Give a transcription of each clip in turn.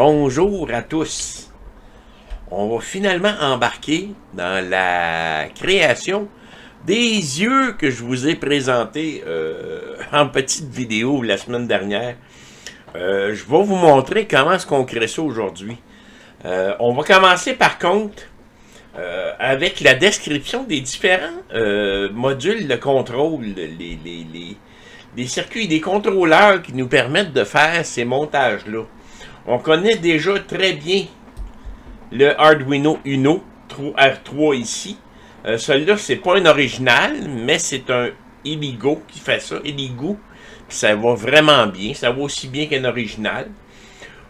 Bonjour à tous. On va finalement embarquer dans la création des yeux que je vous ai présentés en petite vidéo la semaine dernière. Je vais vous montrer comment est-ce qu'on crée ça aujourd'hui. On va commencer par contre avec la description des différents modules de contrôle, les circuits, des contrôleurs qui nous permettent de faire ces montages-là. On connaît déjà très bien le Arduino Uno R3 ici. Celui-là, c'est pas un original, mais c'est un Eligo qui fait ça. Eligo, ça va vraiment bien. Ça va aussi bien qu'un original.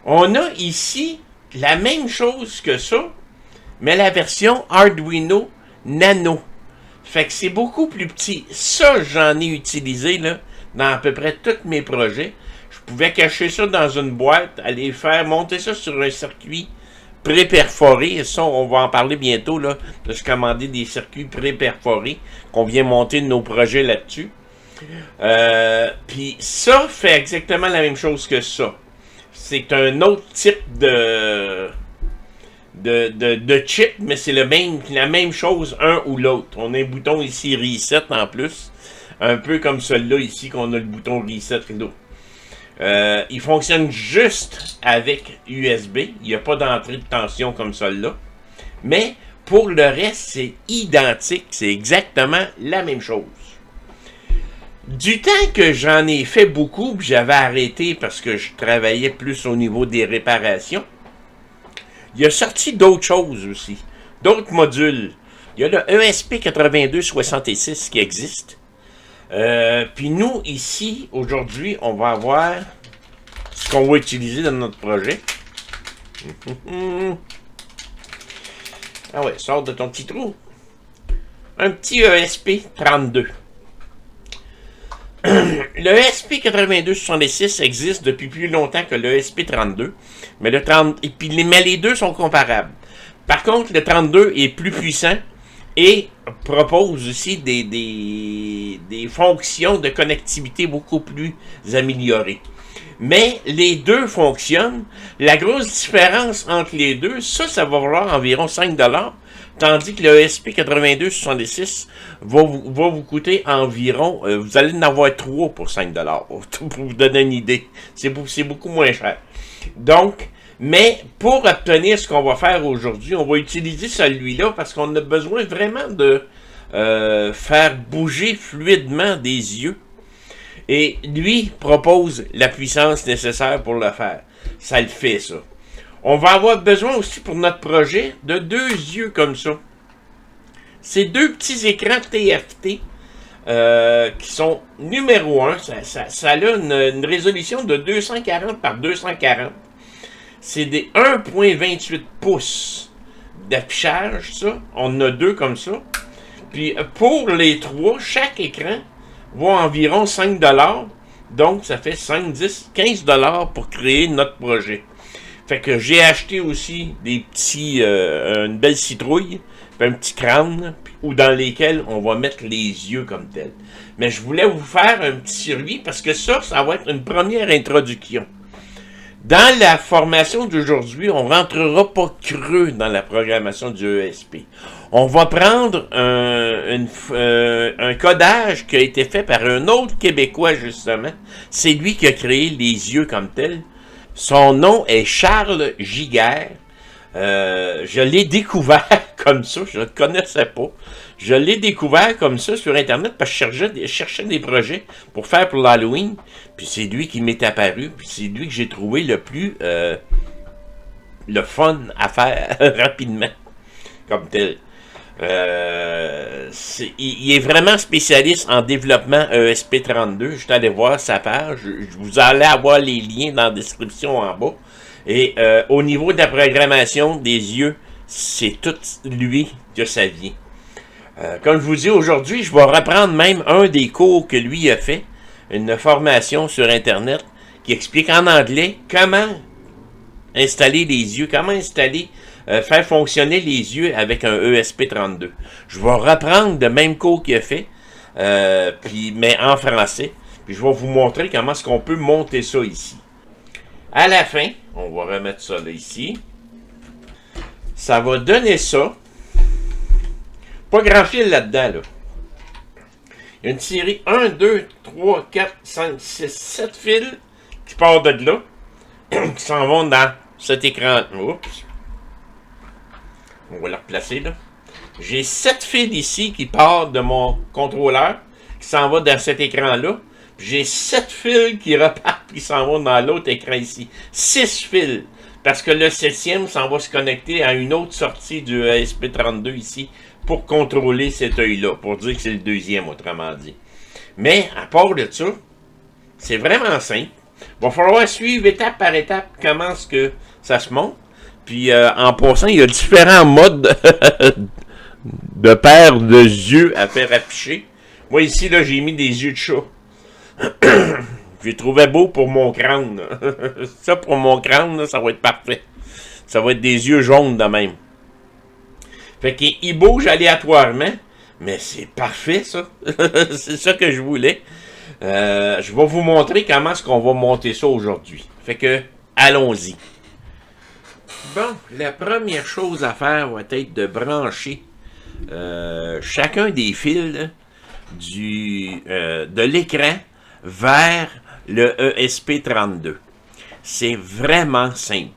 On a ici la même chose que ça, mais la version Arduino Nano. Fait que c'est beaucoup plus petit. Ça, j'en ai utilisé là, dans à peu près tous mes projets. Je pouvais cacher ça dans une boîte, aller faire monter ça sur un circuit pré-perforé. Ça, on va en parler bientôt, là, de se commander des circuits pré-perforés, qu'on vient monter nos projets là-dessus. Puis ça fait exactement la même chose que ça. C'est un autre type de chip, mais c'est la même chose un ou l'autre. On a un bouton ici Reset en plus, un peu comme celui-là ici qu'on a le bouton Reset là. Il fonctionne juste avec USB. Il n'y a pas d'entrée de tension comme celui-là. Mais pour le reste, c'est identique. C'est exactement la même chose. Du temps que j'en ai fait beaucoup, puis j'avais arrêté parce que je travaillais plus au niveau des réparations, il a sorti d'autres choses aussi. D'autres modules. Il y a le ESP8266 qui existe. Puis nous, ici, aujourd'hui, on va avoir ce qu'on va utiliser dans notre projet. Ah ouais, sors de ton petit trou. Un petit ESP32. Le ESP8266 existe depuis plus longtemps que le ESP32, mais les deux sont comparables. Par contre, le 32 est plus puissant et propose aussi des fonctions de connectivité beaucoup plus améliorées. Mais les deux fonctionnent. La grosse différence entre les deux, ça va valoir environ 5$, tandis que le ESP8266 va vous coûter environ, vous allez en avoir 3 pour 5$, pour vous donner une idée. C'est beaucoup moins cher. Donc, mais pour obtenir ce qu'on va faire aujourd'hui, on va utiliser celui-là parce qu'on a besoin vraiment de faire bouger fluidement des yeux. Et lui propose la puissance nécessaire pour le faire. Ça le fait, ça. On va avoir besoin aussi pour notre projet de 2 yeux comme ça. Ces 2 petits écrans TFT qui sont numéro 1. Ça a une résolution de 240 par 240. C'est des 1.28 pouces d'affichage, ça. On a 2 comme ça. Puis pour les 3, chaque écran vaut environ 5$. Donc, ça fait 5, 10, 15$ pour créer notre projet. Fait que j'ai acheté aussi des petits, une belle citrouille, puis un petit crâne, ou dans lesquels on va mettre les yeux comme tel. Mais je voulais vous faire un petit survie parce que ça va être une première introduction. Dans la formation d'aujourd'hui, on ne rentrera pas creux dans la programmation du ESP. On va prendre un codage qui a été fait par un autre Québécois, justement. C'est lui qui a créé les yeux comme tel. Son nom est Charles Giguère. Je l'ai découvert comme ça, je ne le connaissais pas. Je l'ai découvert comme ça sur Internet parce que je cherchais des projets pour faire pour l'Halloween. Puis c'est lui qui m'est apparu, puis c'est lui que j'ai trouvé le plus le fun à faire rapidement, comme tel. Il est vraiment spécialiste en développement ESP32. Je suis allé voir sa page. Vous allez avoir les liens dans la description en bas. Et au niveau de la programmation des yeux, c'est tout lui que ça vient. Comme je vous dis aujourd'hui, je vais reprendre même un des cours que lui a fait, une formation sur Internet qui explique en anglais comment installer les yeux, comment faire fonctionner les yeux avec un ESP32. Je vais reprendre le même cours qu'il a fait, mais en français. Puis je vais vous montrer comment est-ce qu'on peut monter ça ici. À la fin, on va remettre ça là ici. Ça va donner ça. Pas grand fil là-dedans, là. Il y a une série 1, 2, 3, 4, 5, 6, 7 fils qui partent de là, qui s'en vont dans cet écran. Oups. On va le replacer là. J'ai 7 fils ici qui partent de mon contrôleur, qui s'en va dans cet écran-là. J'ai 7 fils qui repartent, qui s'en vont dans l'autre écran ici. 6 fils. Parce que le 7e s'en va se connecter à une autre sortie du ESP32 ici pour contrôler cet œil-là, pour dire que c'est le deuxième, autrement dit. Mais, à part de ça, c'est vraiment simple. Il va falloir suivre étape par étape comment est-ce que ça se monte. Puis, en passant, il y a différents modes de paire de yeux à faire afficher. Moi, ici, là, j'ai mis des yeux de chat. Je les trouvais beaux pour mon crâne. Ça, pour mon crâne, là, ça va être parfait. Ça va être des yeux jaunes de même. Fait qu'il bouge aléatoirement, mais c'est parfait, ça. C'est ça que je voulais. Je vais vous montrer comment est-ce qu'on va monter ça aujourd'hui. Fait que, allons-y. Bon, la première chose à faire va être de brancher chacun des fils là, de l'écran vers le ESP32. C'est vraiment simple.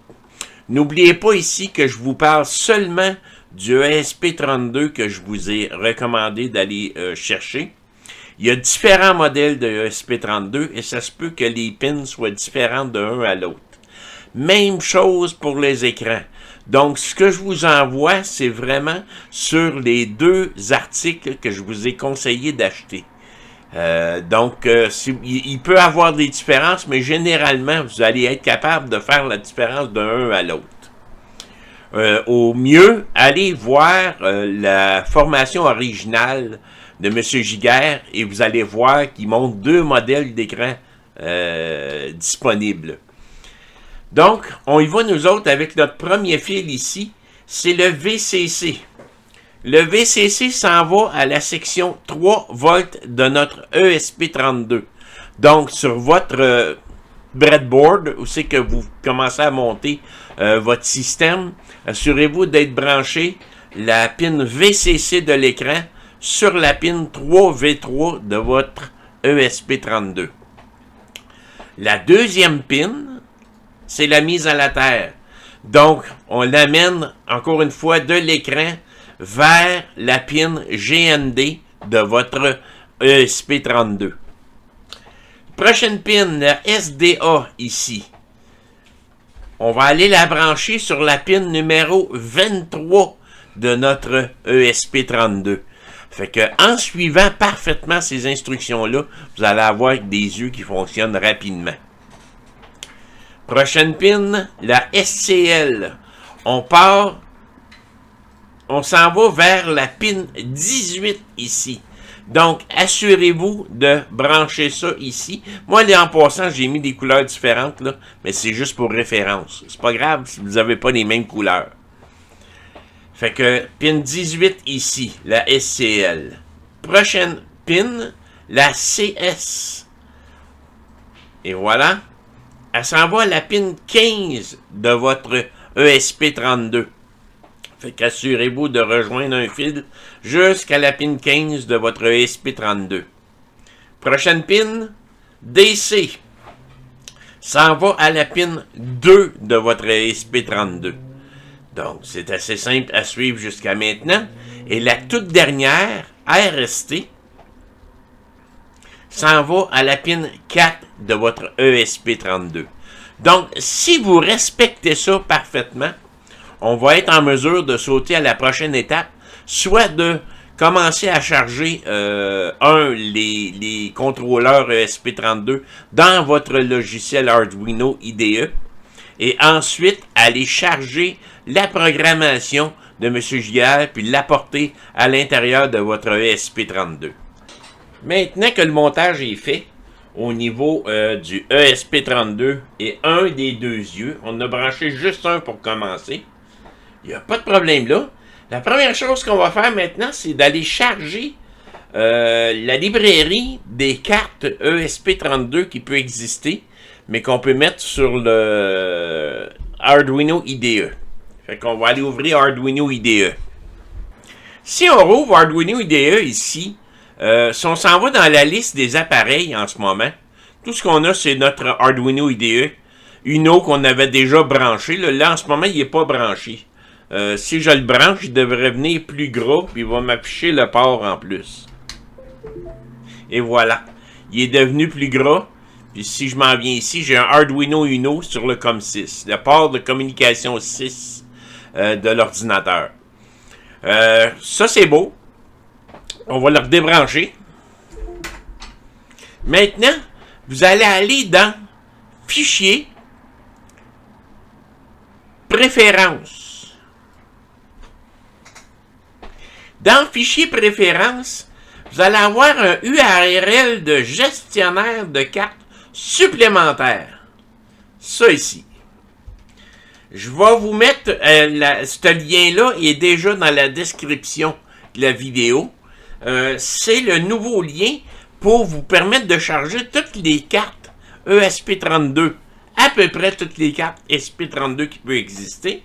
N'oubliez pas ici que je vous parle seulement du ESP32 que je vous ai recommandé d'aller chercher. Il y a différents modèles de ESP32 et ça se peut que les pins soient différents d'un à l'autre. Même chose pour les écrans. Donc, ce que je vous envoie, c'est vraiment sur les deux articles que je vous ai conseillé d'acheter. Il peut y avoir des différences, mais généralement, vous allez être capable de faire la différence d'un à l'autre. Au mieux, allez voir la formation originale de M. Giguère et vous allez voir qu'il montre deux modèles d'écran disponibles. Donc, on y va nous autres avec notre premier fil ici, c'est le VCC. Le VCC s'en va à la section 3 volts de notre ESP32. Donc, sur votre breadboard, où c'est que vous commencez à monter votre système, assurez-vous d'être branché la pin VCC de l'écran sur la pin 3V3 de votre ESP32. La deuxième pin, c'est la mise à la terre. Donc, on l'amène, encore une fois, de l'écran vers la pin GND de votre ESP32. Prochaine pin, la SDA ici. On va aller la brancher sur la pin numéro 23 de notre ESP32. Fait que, en suivant parfaitement ces instructions-là, vous allez avoir des yeux qui fonctionnent rapidement. Prochaine pin, la SCL. On s'en va vers la pin 18 ici. Donc, assurez-vous de brancher ça ici. Moi, en passant, j'ai mis des couleurs différentes, là, mais c'est juste pour référence. C'est pas grave si vous n'avez pas les mêmes couleurs. Fait que, pin 18 ici, la SCL. Prochaine pin, la CS. Et voilà. Elle s'en va à la pin 15 de votre ESP32. Fait qu'assurez-vous de rejoindre un fil jusqu'à la pin 15 de votre ESP32. Prochaine pin, DC. S'en va à la pin 2 de votre ESP32. Donc, c'est assez simple à suivre jusqu'à maintenant. Et la toute dernière, RST, s'en va à la pin 4 de votre ESP32. Donc, si vous respectez ça parfaitement, on va être en mesure de sauter à la prochaine étape, soit de commencer à charger les contrôleurs ESP32 dans votre logiciel Arduino IDE, et ensuite aller charger la programmation de M. Giguère, puis l'apporter à l'intérieur de votre ESP32. Maintenant que le montage est fait, au niveau du ESP32 et un des deux yeux, on a branché juste un pour commencer. Il n'y a pas de problème là. La première chose qu'on va faire maintenant, c'est d'aller charger la librairie des cartes ESP32 qui peut exister. mais qu'on peut mettre sur le Arduino IDE. Fait qu'on va aller ouvrir Arduino IDE. Si on rouvre Arduino IDE ici, si on s'en va dans la liste des appareils en ce moment, tout ce qu'on a, c'est notre Arduino IDE Uno qu'on avait déjà branché. Là, en ce moment, il n'est pas branché. Si je le branche, il devrait venir plus gros, puis il va m'afficher le port en plus. Et voilà. Il est devenu plus gras. Puis si je m'en viens ici, j'ai un Arduino Uno sur le COM6. Le port de communication 6 de l'ordinateur. Ça, c'est beau. On va le redébrancher. Maintenant, vous allez aller dans Fichier, Préférences. Dans Fichier Préférences, vous allez avoir un URL de gestionnaire de cartes supplémentaire. Ça ici. Je vais vous mettre, ce lien-là est déjà dans la description de la vidéo. C'est le nouveau lien pour vous permettre de charger toutes les cartes ESP32. À peu près toutes les cartes ESP32 qui peuvent exister.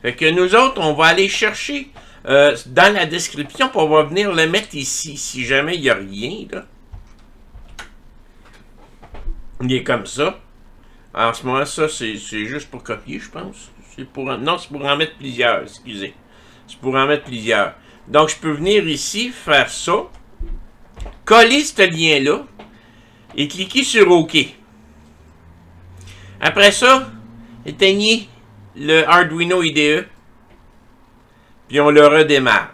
Fait que nous autres, on va aller chercher dans la description, pour on va venir le mettre ici, si jamais il n'y a rien, là. Il est comme ça. En ce moment, ça, c'est juste pour copier, je pense. Non, c'est pour en mettre plusieurs, excusez. C'est pour en mettre plusieurs. Donc, je peux venir ici, faire ça, coller ce lien-là, et cliquer sur OK. Après ça, éteignez le Arduino IDE, puis on le redémarre.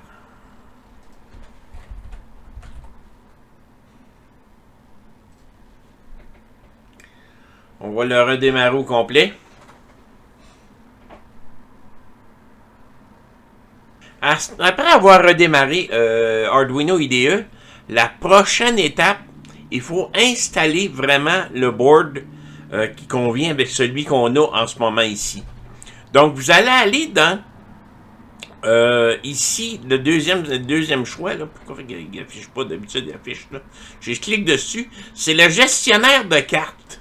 On va le redémarrer au complet. Après avoir redémarré Arduino IDE, la prochaine étape, il faut installer vraiment le board qui convient avec celui qu'on a en ce moment ici. Donc, vous allez aller dans ici, le deuxième choix, là, pourquoi il n'affiche pas d'habitude, il affiche là. Je clique dessus, c'est le gestionnaire de cartes.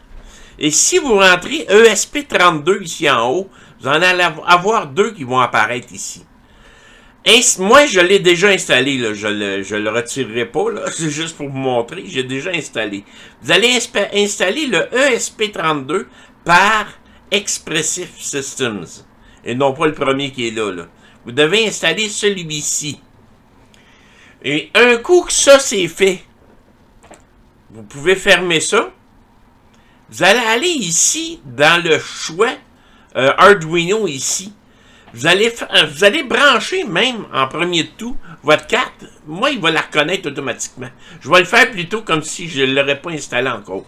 Et si vous rentrez ESP32 ici en haut, vous en allez avoir deux qui vont apparaître ici. Moi, je l'ai déjà installé, là. Je le retirerai pas, là. C'est juste pour vous montrer. J'ai déjà installé. Vous allez installer le ESP32 par Expressive Systems. Et non pas le premier qui est là, là. Vous devez installer celui-ci. Et un coup que ça c'est fait, vous pouvez fermer ça. Vous allez aller ici, dans le choix Arduino ici. Vous allez brancher même, en premier de tout, votre carte. Moi, il va la reconnaître automatiquement. Je vais le faire plutôt comme si je ne l'aurais pas installé encore.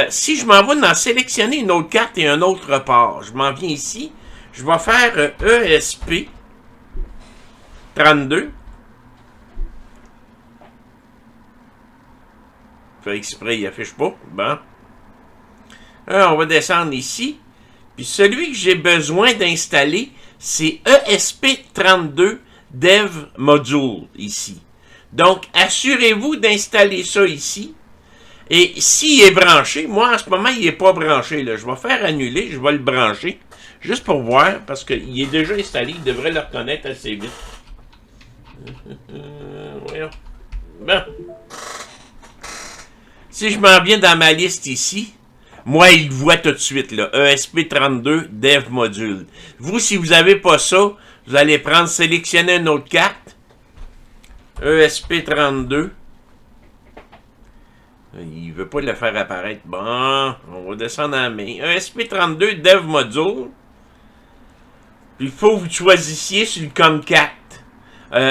Si je m'en vais dans sélectionner une autre carte et un autre port, je m'en viens ici. Je vais faire ESP32. Fait exprès, il n'affiche pas. Bon. On va descendre ici. Puis celui que j'ai besoin d'installer, c'est ESP32 Dev Module ici. Donc, assurez-vous d'installer ça ici. Et s'il est branché, moi en ce moment, il n'est pas branché. Là. Je vais faire annuler, je vais le brancher. Juste pour voir, parce qu'il est déjà installé, il devrait le reconnaître assez vite. Voyons. Bon. Si je m'en viens dans ma liste ici, moi, il voit tout de suite, là, ESP32 Dev Module. Vous, si vous n'avez pas ça, vous allez sélectionner une autre carte. ESP32. Il ne veut pas le faire apparaître. Bon, on va descendre en main. ESP32 Dev Module. Puis, il faut que vous choisissiez sur le COM4.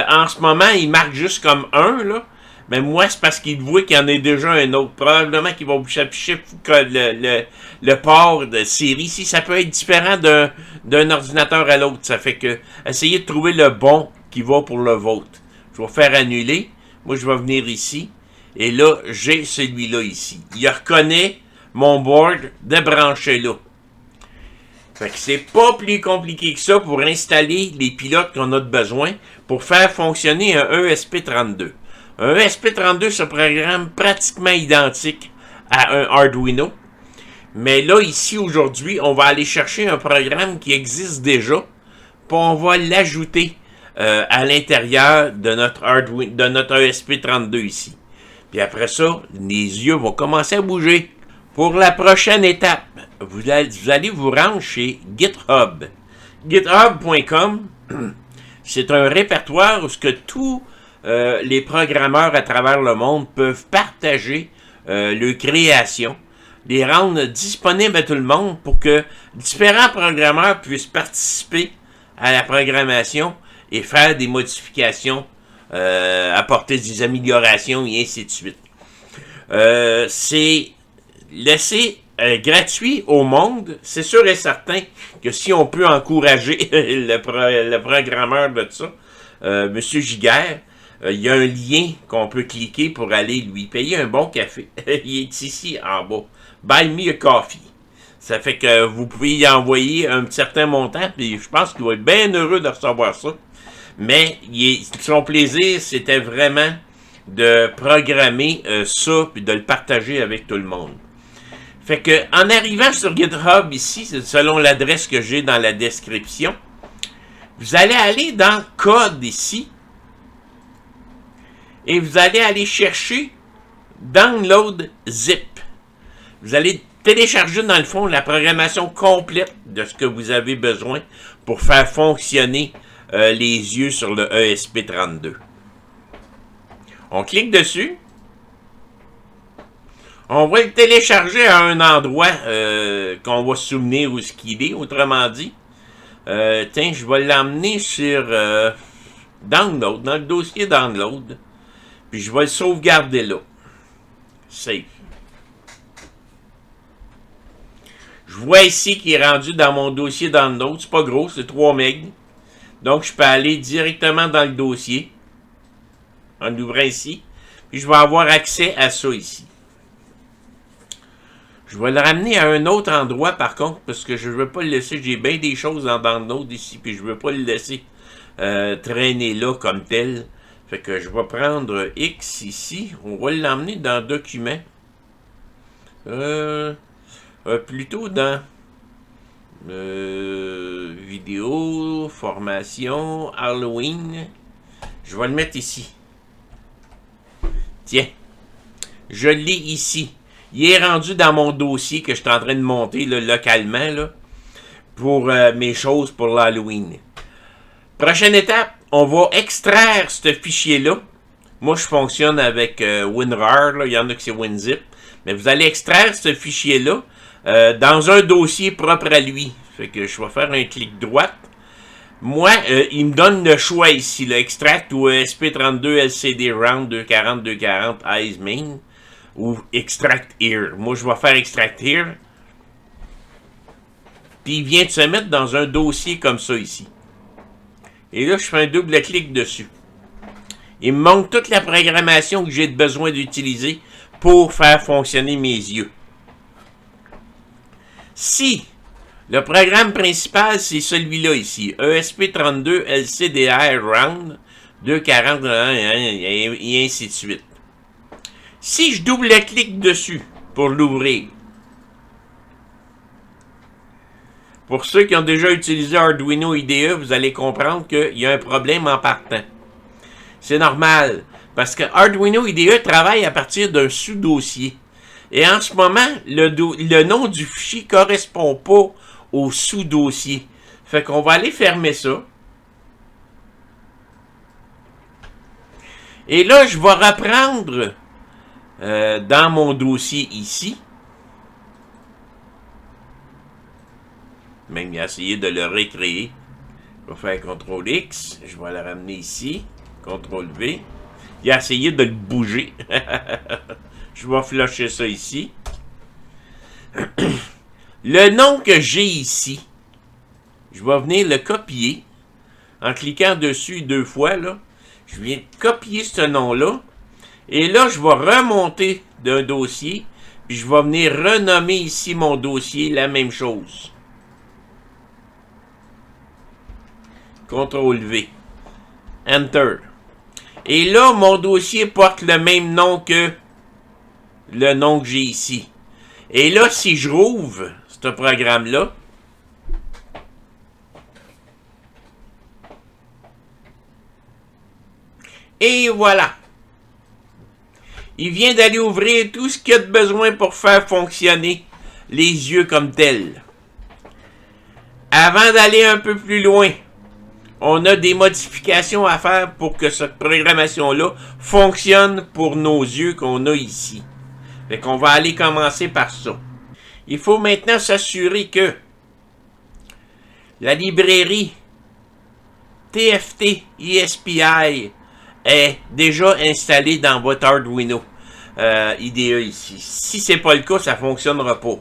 En ce moment, il marque juste comme 1, là. Mais moi, c'est parce qu'il voit qu'il y en a déjà un autre. Probablement qu'il va vous afficher le port de série. Ici, ça peut être différent d'un ordinateur à l'autre. Ça fait que, essayez de trouver le bon qui va pour le vôtre. Je vais faire annuler. Moi, je vais venir ici. Et là, j'ai celui-là ici. Il reconnaît mon board de brancher là. Fait que c'est pas plus compliqué que ça pour installer les pilotes qu'on a de besoin pour faire fonctionner un ESP32. Un ESP32 se programme pratiquement identique à un Arduino. Mais là, ici, aujourd'hui, on va aller chercher un programme qui existe déjà, puis on va l'ajouter à l'intérieur de notre ESP32 ici. Puis après ça, les yeux vont commencer à bouger. Pour la prochaine étape, vous allez vous rendre chez GitHub. GitHub.com, c'est un répertoire où ce que tous les programmeurs à travers le monde peuvent partager leurs créations, les rendre disponibles à tout le monde pour que différents programmeurs puissent participer à la programmation et faire des modifications, apporter des améliorations et ainsi de suite. C'est laissé gratuit au monde. C'est sûr et certain que si on peut encourager le programmeur de ça, M. Giguère, il y a un lien qu'on peut cliquer pour aller lui payer un bon café. Il est ici en bas. Buy me a coffee. Ça fait que vous pouvez y envoyer un certain montant, puis je pense qu'il va être bien heureux de recevoir ça. Mais son plaisir, c'était vraiment de programmer ça, puis de le partager avec tout le monde. Fait que, en arrivant sur GitHub ici, selon l'adresse que j'ai dans la description, vous allez aller dans Code ici, et vous allez aller chercher Download Zip. Vous allez télécharger dans le fond la programmation complète de ce que vous avez besoin pour faire fonctionner les yeux sur le ESP32. On clique dessus. On va le télécharger à un endroit qu'on va se souvenir où ce qu'il est, autrement dit. Tiens, je vais l'emmener sur Download, dans le dossier Download. Puis je vais le sauvegarder là. Save. Je vois ici qu'il est rendu dans mon dossier Download. C'est pas gros, c'est 3 MB. Donc je peux aller directement dans le dossier. En ouvrant ici. Puis je vais avoir accès à ça ici. Je vais le ramener à un autre endroit par contre, parce que je ne veux pas le laisser. J'ai bien des choses en Download ici, puis je ne veux pas le laisser traîner là comme tel. Fait que je vais prendre X ici. On va l'emmener dans Documents. Plutôt dans Vidéo, Formation, Halloween. Je vais le mettre ici. Tiens. Je l'ai ici. Il est rendu dans mon dossier que je suis en train de monter là, localement là, pour mes choses pour l'Halloween. Prochaine étape, on va extraire ce fichier-là. Moi, je fonctionne avec WinRAR. Là. Il y en a qui c'est WinZip. Mais vous allez extraire ce fichier-là dans un dossier propre à lui. Fait que je vais faire un clic droit. Moi, il me donne le choix ici. Là, Extract ou SP32 LCD Round 240 Eyes Main. Ou Extract Here. Moi, je vais faire Extract Here. Puis, il vient de se mettre dans un dossier comme ça ici. Et là, je fais un double clic dessus. Il me montre toute la programmation que j'ai besoin d'utiliser pour faire fonctionner mes yeux. Si le programme principal, c'est celui-là ici, ESP32 LCDR Round 240 et ainsi de suite. Si je double-clique dessus pour l'ouvrir, pour ceux qui ont déjà utilisé Arduino IDE, vous allez comprendre qu'il y a un problème en partant. C'est normal, parce que Arduino IDE travaille à partir d'un sous-dossier. Et en ce moment, le nom du fichier ne correspond pas au sous-dossier. Fait qu'on va aller fermer ça. Et là, je vais reprendre dans mon dossier ici. Même il a essayé de le recréer. Je vais faire CTRL X. Je vais le ramener ici. CTRL V. Il a essayé de le bouger. Je vais flusher ça ici. Le nom que j'ai ici, je vais venir le copier. En cliquant dessus 2 fois, là. Je viens de copier ce nom-là. Et là, je vais remonter d'un dossier. Puis je vais venir renommer ici mon dossier la même chose. CTRL V. Enter. Et là, mon dossier porte le même nom que le nom que j'ai ici. Et là, si je rouvre ce programme-là, et voilà. Il vient d'aller ouvrir tout ce qu'il y a de besoin pour faire fonctionner les yeux comme tels. Avant d'aller un peu plus loin, on a des modifications à faire pour que cette programmation-là fonctionne pour nos yeux qu'on a ici. Fait qu'on va aller commencer par ça. Il faut maintenant s'assurer que la librairie TFT ESPI est déjà installée dans votre Arduino IDE ici. Si ce n'est pas le cas, ça ne fonctionnera pas.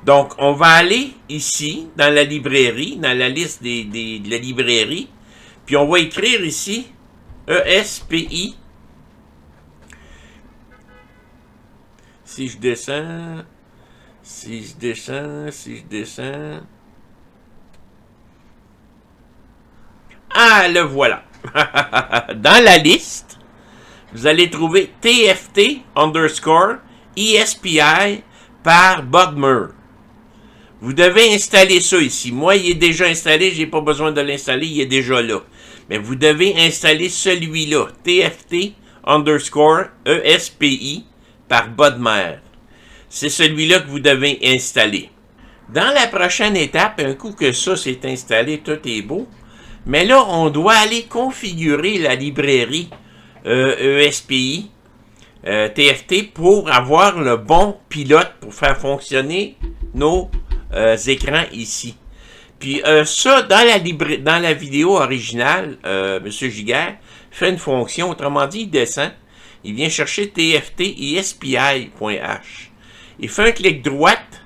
Donc, on va aller ici, dans la librairie, dans la liste de la librairie, puis on va écrire ici ESPI. Si je descends... Ah, le voilà. Dans la liste, vous allez trouver TFT _ ESPI par Budmer. Vous devez installer ça ici. Moi, il est déjà installé, j'ai pas besoin de l'installer, il est déjà là. Mais vous devez installer celui-là, TFT _ ESPI par Budmer. C'est celui-là que vous devez installer. Dans la prochaine étape, un coup que ça s'est installé, tout est beau. Mais là, on doit aller configurer la librairie ESPI TFT pour avoir le bon pilote pour faire fonctionner nos écrans ici. Puis ça, dans la vidéo originale, M. Giguère fait une fonction, autrement dit, il descend, il vient chercher TFT ESPI.h. Il fait un clic droite,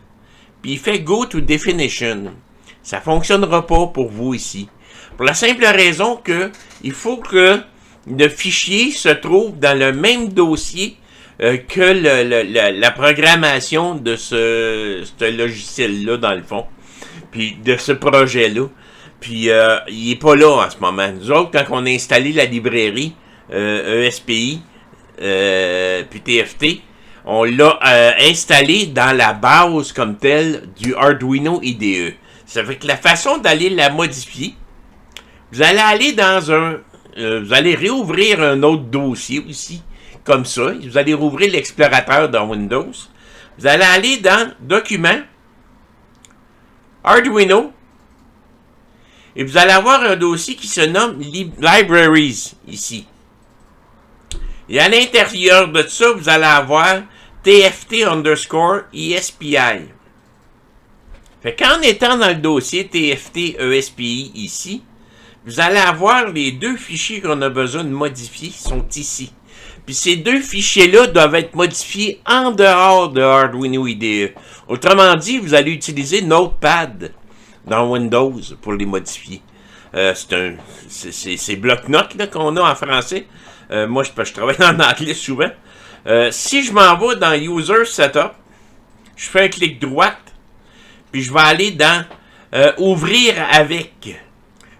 puis il fait Go to Definition. Ça ne fonctionnera pas pour vous ici. Pour la simple raison que il faut que le fichier se trouve dans le même dossier que la programmation de ce logiciel-là, dans le fond, puis de ce projet-là. Puis, il n'est pas là en ce moment. Nous autres, quand on a installé la librairie ESPI, puis TFT, on l'a installé dans la base comme telle du Arduino IDE. Ça fait que la façon d'aller la modifier, vous allez aller dans vous allez réouvrir un autre dossier aussi, comme ça. Vous allez rouvrir l'explorateur dans Windows. Vous allez aller dans Documents, Arduino, et vous allez avoir un dossier qui se nomme Libraries, ici. Et à l'intérieur de ça, vous allez avoir TFT _ ESPI. Fait qu'en étant dans le dossier TFT ESPI ici, vous allez avoir les deux fichiers qu'on a besoin de modifier sont ici. Puis ces deux fichiers-là doivent être modifiés en dehors de Arduino IDE. Autrement dit, vous allez utiliser Notepad dans Windows pour les modifier. C'est bloc-notes qu'on a en français. Moi, je travaille en anglais souvent. Si je m'en vais dans User Setup, je fais un clic droite, puis je vais aller dans Ouvrir avec,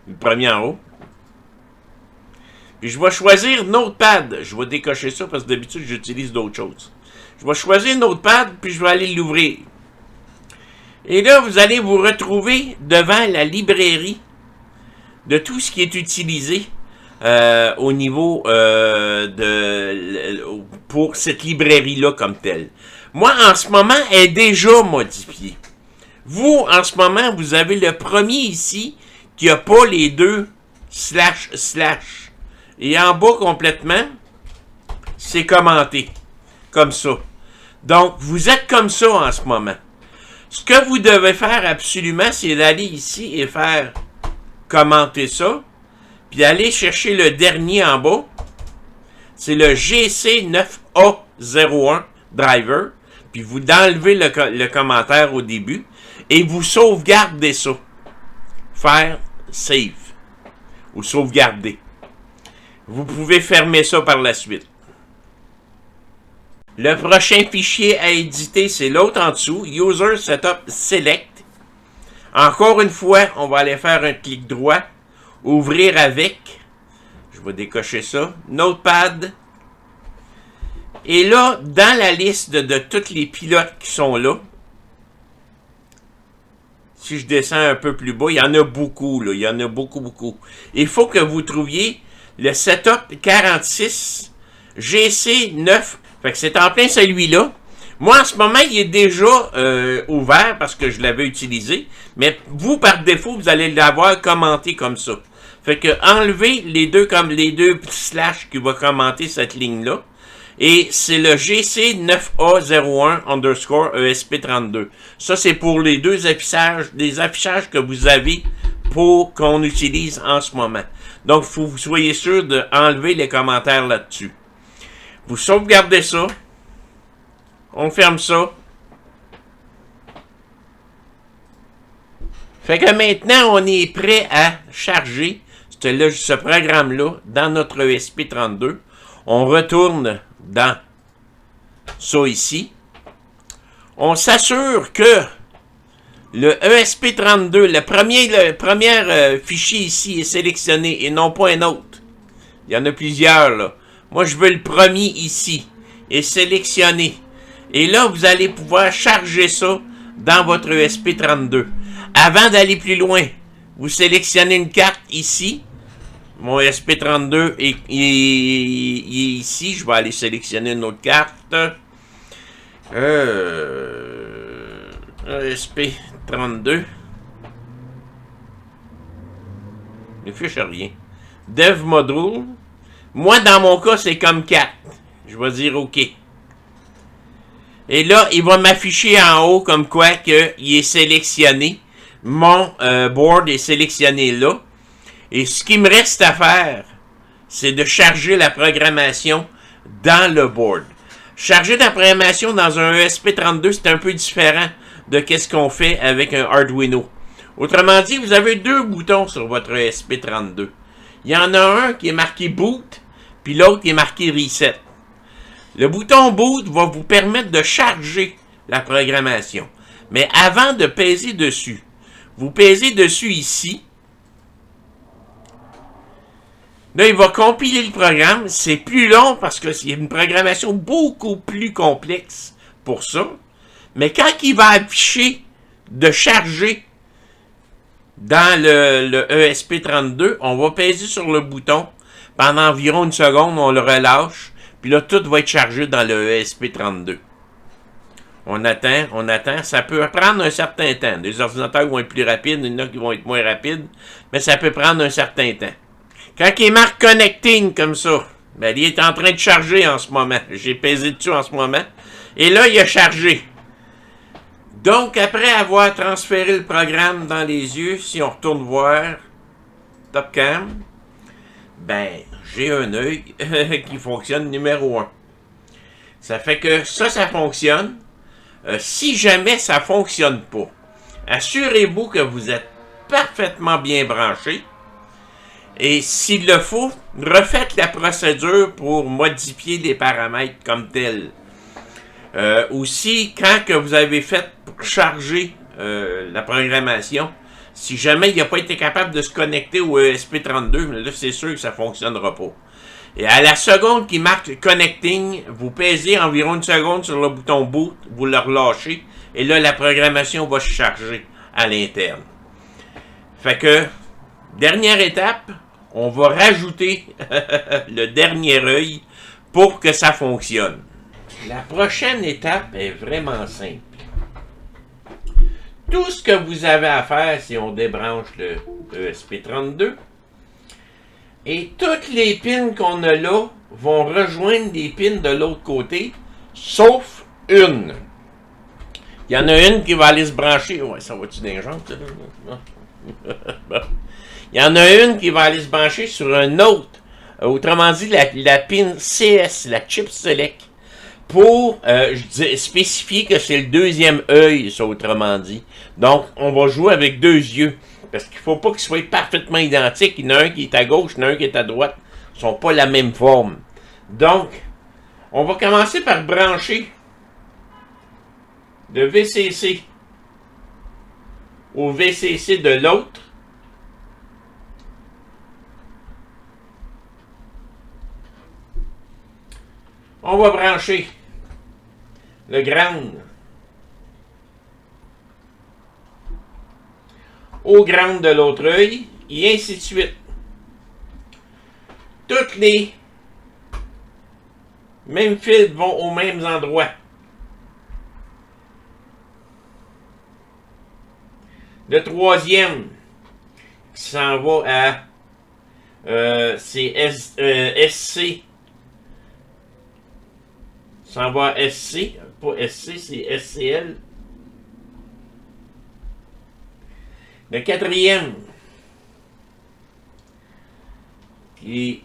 le premier en haut. Puis je vais choisir Notepad. Je vais décocher ça parce que d'habitude, j'utilise d'autres choses. Je vais choisir Notepad, puis je vais aller l'ouvrir. Et là, vous allez vous retrouver devant la librairie de tout ce qui est utilisé au niveau pour cette librairie-là comme telle. Moi, en ce moment, elle est déjà modifiée. Vous, en ce moment, vous avez le premier ici qui n'a pas les deux // Et en bas complètement, c'est commenté. Comme ça. Donc, vous êtes comme ça en ce moment. Ce que vous devez faire absolument, c'est d'aller ici et faire commenter ça. Puis aller chercher le dernier en bas. C'est le GC9A01 driver. Puis vous enlevez le commentaire au début. Et vous sauvegardez ça. Faire save. Ou sauvegarder. Vous pouvez fermer ça par la suite. Le prochain fichier à éditer, c'est l'autre en dessous. User Setup Select. Encore une fois, on va aller faire un clic droit. Ouvrir avec. Je vais décocher ça. Notepad. Et là, dans la liste de tous les pilotes qui sont là, Si je descends un peu plus bas, il y en a beaucoup, là. Il y en a beaucoup, beaucoup. Il faut que vous trouviez le setup 46 GC9. Fait que c'est en plein celui-là. Moi, en ce moment, il est déjà ouvert parce que je l'avais utilisé. Mais vous, par défaut, vous allez l'avoir commenté comme ça. Fait que enlevez les deux comme les deux petits slash qui vont commenter cette ligne-là. Et c'est le GC9A01 underscore ESP32. Ça, c'est pour les deux affichages, les affichages que vous avez pour qu'on utilise en ce moment. Donc, il faut que vous soyez sûr d'enlever les commentaires là-dessus. Vous sauvegardez ça. On ferme ça. Fait que maintenant, on est prêt à charger ce programme-là dans notre ESP32. On retourne dans ça ici. On s'assure que le ESP32, le premier fichier ici est sélectionné et non pas un autre. Il y en a plusieurs là. Moi, je veux le premier ici et sélectionné. Et là, vous allez pouvoir charger ça dans votre ESP32. Avant d'aller plus loin, vous sélectionnez une carte ici. Mon ESP32 est ici. Je vais aller sélectionner une autre carte. ESP32. Ne fiche rien. Dev Module. Moi, dans mon cas, c'est comme 4. Je vais dire OK. Et là, il va m'afficher en haut comme quoi qu'il est sélectionné. Mon board est sélectionné là. Et ce qui me reste à faire, c'est de charger la programmation dans le board. Charger la programmation dans un ESP32, c'est un peu différent de ce qu'on fait avec un Arduino. Autrement dit, vous avez deux boutons sur votre ESP32. Il y en a un qui est marqué Boot, puis l'autre qui est marqué Reset. Le bouton Boot va vous permettre de charger la programmation. Mais avant de peser dessus, vous pesez dessus ici. Là, il va compiler le programme. C'est plus long parce que c'est une programmation beaucoup plus complexe pour ça. Mais quand il va afficher de charger dans le ESP32, on va peser sur le bouton. Pendant environ une seconde, on le relâche. Puis là, tout va être chargé dans le ESP32. On attend. Ça peut prendre un certain temps. Des ordinateurs vont être plus rapides, il y en a qui vont être moins rapides. Mais ça peut prendre un certain temps. Quand il marque Connecting comme ça, ben, il est en train de charger en ce moment. J'ai pesé dessus en ce moment. Et là, il a chargé. Donc, après avoir transféré le programme dans les yeux, si on retourne voir TopCam, ben, j'ai un œil qui fonctionne numéro 1. Ça fait que ça fonctionne. Si jamais ça ne fonctionne pas, assurez-vous que vous êtes parfaitement bien branché. Et s'il le faut, refaites la procédure pour modifier les paramètres comme tels. Aussi, quand que vous avez fait charger la programmation, si jamais il n'a pas été capable de se connecter au ESP32, là, c'est sûr que ça ne fonctionnera pas. Et à la seconde qui marque Connecting, vous pesez environ une seconde sur le bouton Boot, vous le relâchez, et là, la programmation va se charger à l'interne. Fait que, dernière étape, on va rajouter le dernier œil pour que ça fonctionne. La prochaine étape est vraiment simple. Tout ce que vous avez à faire, si on débranche le ESP32, et toutes les pins qu'on a là vont rejoindre les pins de l'autre côté, sauf une. Il y en a une qui va aller se brancher. Ouais, ça va-tu dans les jambes, Il y en a une qui va aller se brancher sur un autre. Autrement dit, la pin CS, la chip select, pour spécifier que c'est le deuxième œil, ça, autrement dit. Donc, on va jouer avec deux yeux. Parce qu'il ne faut pas qu'ils soient parfaitement identiques. Il y en a un qui est à gauche, il y en a un qui est à droite. Ils ne sont pas la même forme. Donc, on va commencer par brancher le VCC au VCC de l'autre. On va brancher le ground aux grandes de l'autre œil, et ainsi de suite. Toutes les mêmes fils vont aux mêmes endroits. Le troisième qui s'en va à c'est SC. S'en va à SC, pas SC, c'est SCL. Le quatrième qui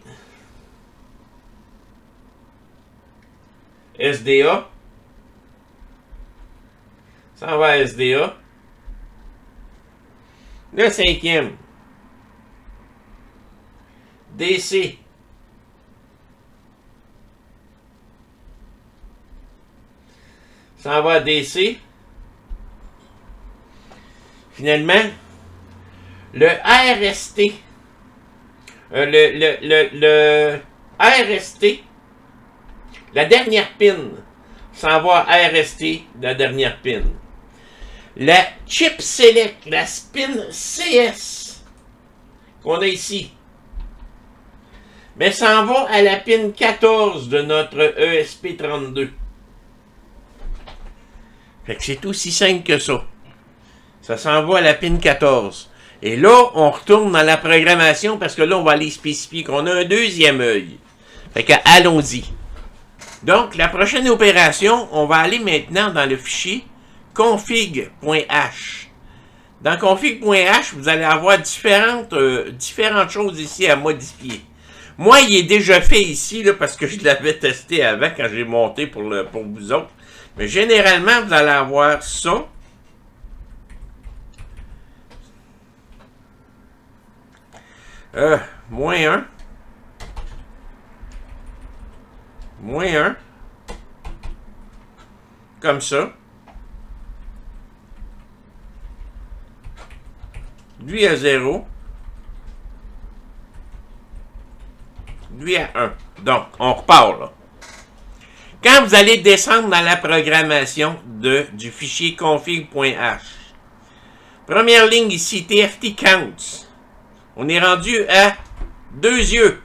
SDA. S'en va à SDA. Le cinquième DC. S'en va à DC. Finalement, le RST. Le RST. La dernière pin s'en va à RST, la dernière pin. La chip select, la spin CS qu'on a ici, mais s'en va à la pin 14 de notre ESP32. Fait que c'est aussi simple que ça. Ça s'en va à la pin 14. Et là, on retourne dans la programmation parce que là, on va aller spécifier qu'on a un deuxième œil. Fait que allons-y. Donc, la prochaine opération, on va aller maintenant dans le fichier config.h. Dans config.h, vous allez avoir différentes choses ici à modifier. Moi, il est déjà fait ici là, parce que je l'avais testé avant quand j'ai monté pour vous autres. Mais généralement, vous allez avoir ça. -1. -1. Comme ça. Lui à 0. Lui à 1. Donc, on repart là. Quand vous allez descendre dans la programmation du fichier config.h, première ligne ici, TFT counts. On est rendu à 2 yeux.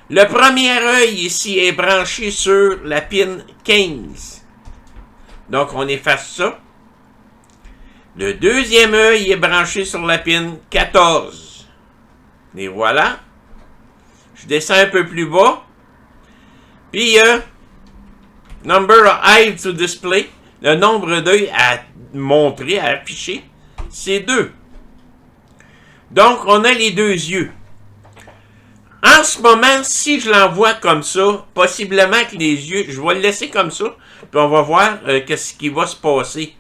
Le premier œil ici est branché sur la pin 15. Donc, on efface ça. Le deuxième œil est branché sur la pin 14. Et voilà. Je descends un peu plus bas. Puis, number of eyes to display. Le nombre d'œils à montrer, à afficher, c'est 2. Donc, on a les 2 yeux. En ce moment, si je l'envoie comme ça, possiblement que les yeux, je vais le laisser comme ça, puis on va voir qu'est-ce qui va se passer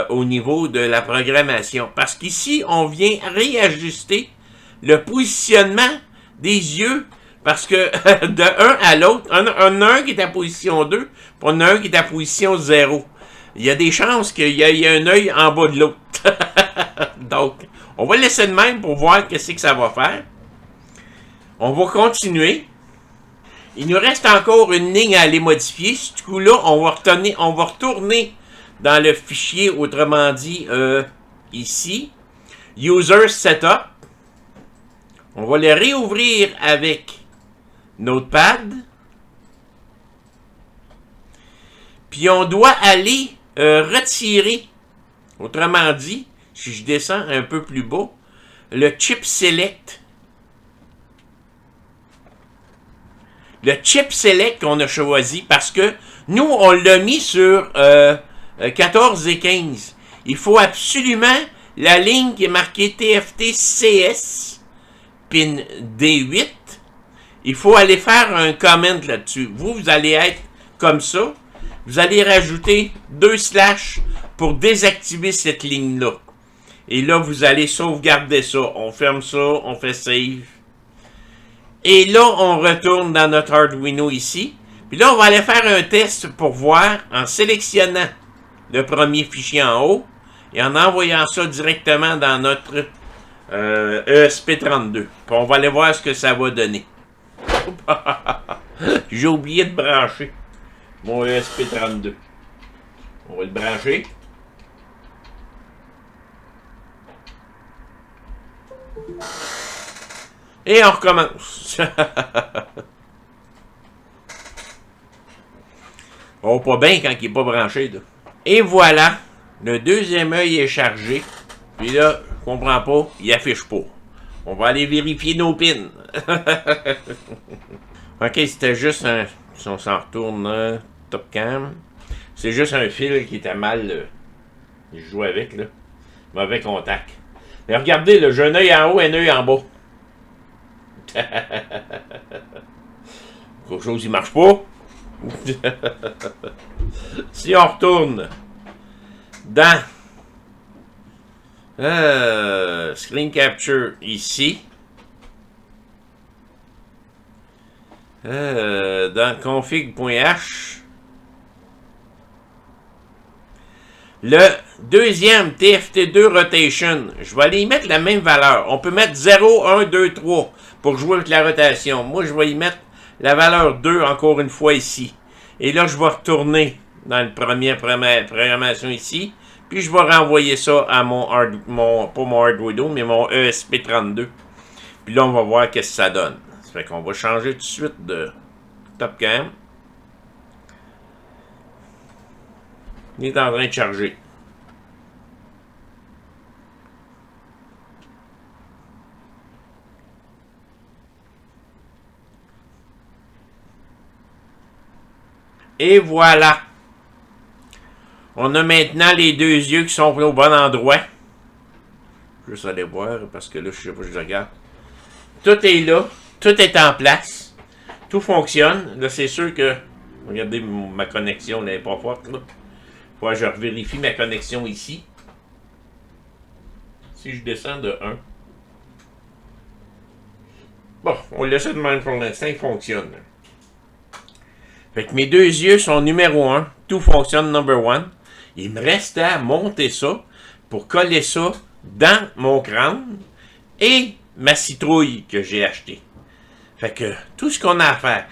au niveau de la programmation. Parce qu'ici, on vient réajuster le positionnement des yeux, parce que de un à l'autre, on a un qui est à position 2, puis on a un qui est à position 0. Il y a des chances qu'il y ait un œil en bas de l'autre. Donc, on va le laisser de même pour voir qu'est-ce que ça va faire. On va continuer. Il nous reste encore une ligne à aller modifier. Du coup, là, on va retourner dans le fichier, autrement dit, ici. User Setup. On va le réouvrir avec Notepad. Puis, on doit aller retirer, autrement dit, si je descends un peu plus bas, le chip select. Le chip select qu'on a choisi parce que nous, on l'a mis sur 14 et 15. Il faut absolument la ligne qui est marquée TFT CS, pin D8. Il faut aller faire un comment là-dessus. Vous allez être comme ça. Vous allez rajouter 2 slash pour désactiver cette ligne-là. Et là, vous allez sauvegarder ça. On ferme ça, on fait save. Et là, on retourne dans notre Arduino ici. Puis là, on va aller faire un test pour voir en sélectionnant le premier fichier en haut et en envoyant ça directement dans notre ESP32. Puis on va aller voir ce que ça va donner. J'ai oublié de brancher mon ESP32. On va le brancher. Et on recommence. Oh, pas bien quand il n'est pas branché, là. Et voilà, le deuxième œil est chargé. Puis là, je comprends pas, il affiche pas. On va aller vérifier nos pins. Ok, c'était juste un... Si on s'en retourne, top cam. C'est juste un fil qui était mal... je joue avec, là. Mauvais contact. Mais regardez, là, j'ai un œil en haut et un œil en bas. Quelque chose qui marche pas. Si on retourne dans Screen Capture ici, dans config.h, le deuxième TFT2 Rotation, je vais aller y mettre la même valeur. On peut mettre 0, 1, 2, 3 pour jouer avec la rotation. Moi, je vais y mettre la valeur 2 encore une fois ici. Et là, je vais retourner dans le premier programmation ici. Puis je vais renvoyer ça à pas mon Arduino, mais mon ESP32. Puis là, on va voir qu'est-ce que ça donne. Ça fait qu'on va changer tout de suite de top cam. Il est en train de charger. Et voilà. On a maintenant les deux yeux qui sont au bon endroit. Juste aller voir parce que là, je sais pas, je regarde. Tout est là. Tout est en place. Tout fonctionne. Là, c'est sûr que... Regardez, ma connexion n'est pas forte, là. Faut que je vérifie ma connexion ici. Si je descends de 1. Bon, on le laisse de même pour l'instant, il fonctionne. Fait que mes deux yeux sont numéro 1. Tout fonctionne number 1. Il me reste à monter ça pour coller ça dans mon crâne et ma citrouille que j'ai achetée. Fait que tout ce qu'on a à faire.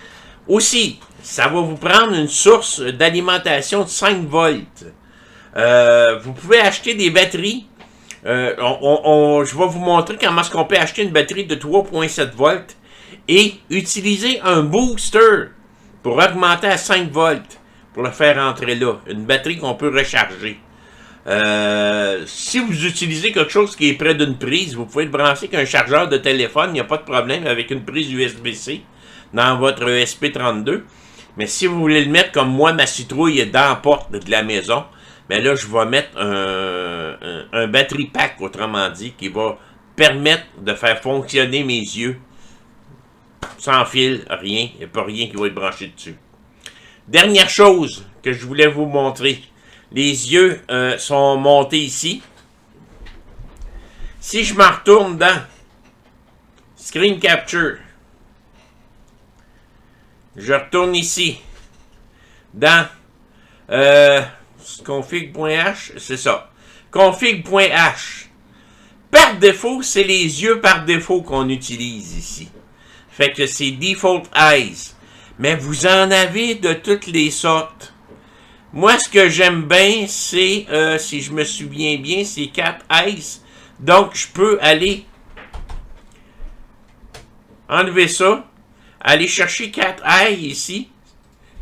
Aussi, ça va vous prendre une source d'alimentation de 5 volts. Vous pouvez acheter des batteries. Je vais vous montrer comment est-ce qu'on peut acheter une batterie de 3.7 volts et utiliser un booster pour augmenter à 5 volts pour le faire entrer là. Une batterie qu'on peut recharger. Si vous utilisez quelque chose qui est près d'une prise, vous pouvez le brancher avec un chargeur de téléphone, il n'y a pas de problème avec une prise USB-C dans votre ESP32. Mais si vous voulez le mettre comme moi, ma citrouille est dans la porte de la maison, mais là, je vais mettre un battery pack, autrement dit, qui va permettre de faire fonctionner mes yeux sans fil, rien. Il n'y a pas rien qui va être branché dessus. Dernière chose que je voulais vous montrer. Les yeux sont montés ici. Si je m'en retourne dans Screen Capture, je retourne ici dans config.h, c'est ça. Config.h. Par défaut, c'est les yeux par défaut qu'on utilise ici. Fait que c'est Default Eyes. Mais vous en avez de toutes les sortes. Moi, ce que j'aime bien, c'est, si je me souviens bien, c'est Cat Eyes. Donc, je peux aller enlever ça, aller chercher Cat Eye ici.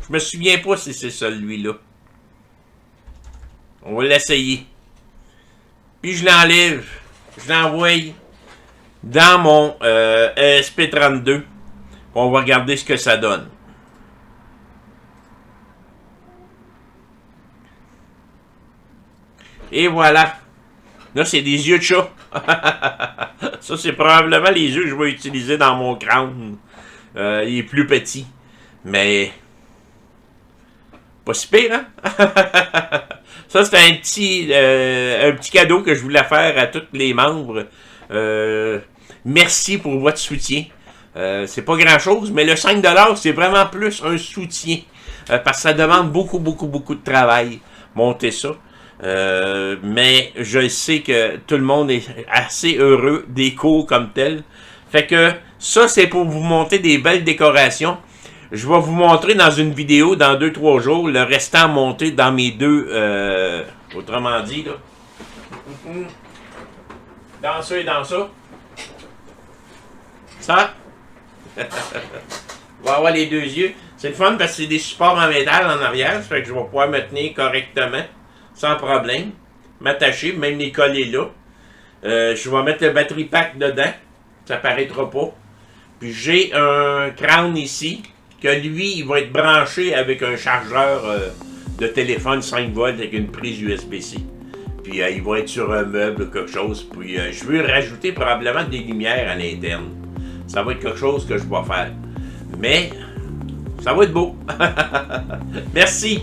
Je me souviens pas si c'est celui-là. On va l'essayer. Puis je l'enlève. Je l'envoie dans mon ESP32. On va regarder ce que ça donne. Et voilà. Là, c'est des yeux de chat. Ça, c'est probablement les yeux que je vais utiliser dans mon crâne. Il est plus petit. Mais... pas si pire, hein? Ça, c'est un petit cadeau que je voulais faire à tous les membres. Merci pour votre soutien. C'est pas grand-chose, mais le 5$, c'est vraiment plus un soutien. Parce que ça demande beaucoup de travail, monter ça. Mais je sais que tout le monde est assez heureux des cours comme tel. Fait que ça, c'est pour vous monter des belles décorations. Je vais vous montrer dans une vidéo, dans 2-3 jours, le restant monté dans mes deux... autrement dit, là. Dans ça et dans ça. Ça, on va avoir les deux yeux. C'est le fun parce que c'est des supports en métal en arrière. Ça fait que je vais pouvoir me tenir correctement, sans problème. M'attacher, même les coller là. Je vais mettre le battery pack dedans. Ça paraîtra pas. Puis j'ai un crâne ici, que lui, il va être branché avec un chargeur de téléphone 5 volts avec une prise USB-C. Puis il va être sur un meuble ou quelque chose. Puis je veux rajouter probablement des lumières à l'interne. Ça va être quelque chose que je vais faire. Mais ça va être beau. Merci.